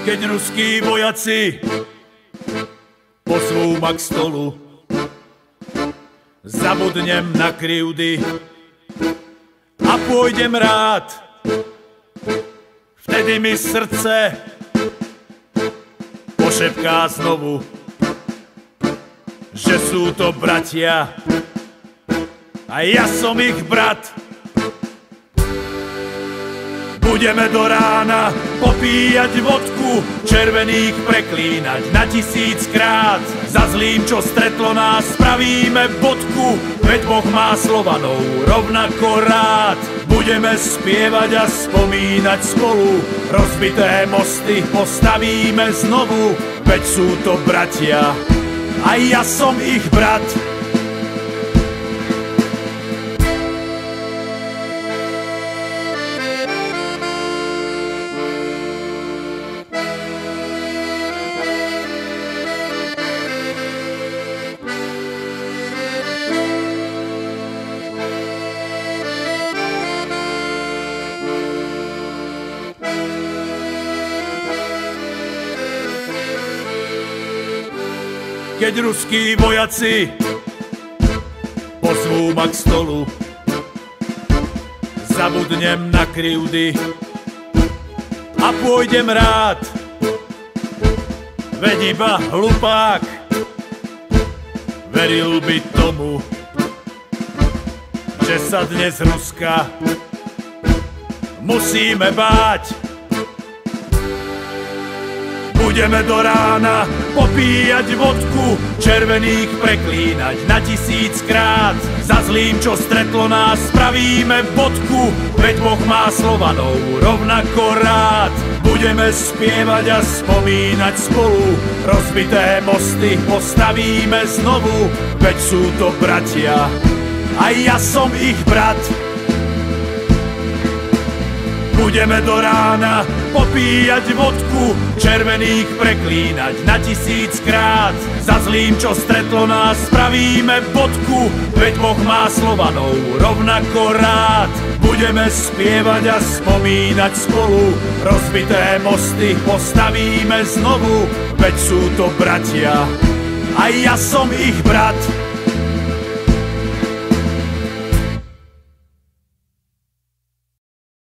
Keď ruskí vojaci pozvú ma k stolu, zabudnem na krivdy a pôjdem rád. Vtedy mi srdce pošepká znovu, že sú to bratia a ja som ich brat. Budeme do rána popíjať vodku, červených preklínať na 1000-krát. Za zlým, čo stretlo nás, spravíme bodku, veď Boh má Slovanov rovnako rád. Budeme spievať a spomínať spolu, rozbité mosty postavíme znovu, veď sú to bratia a ja som ich brat. Keď ruskí vojaci pozvú ma k stolu, zabudnem na krivdy a pôjdem rád. Veď iba hlupák veril by tomu, že sa dnes Ruska musíme báť. Budeme do rána popíjať vodku, červených preklínať na 1000-krát. Za zlým, čo stretlo nás, spravíme bodku, veď Boh má Slovanov rovnako rád. Budeme spievať a spomínať spolu, rozbité mosty postavíme znovu, veď sú to bratia a ja som ich brat. Budeme do rána popíjať vodku, červených preklínať na 1000-krát. Za zlým, čo stretlo nás, spravíme bodku, veď Boh má Slovanov rovnako rád. Budeme spievať a spomínať spolu, rozbité mosty postavíme znovu, veď sú to bratia a ja som ich brat.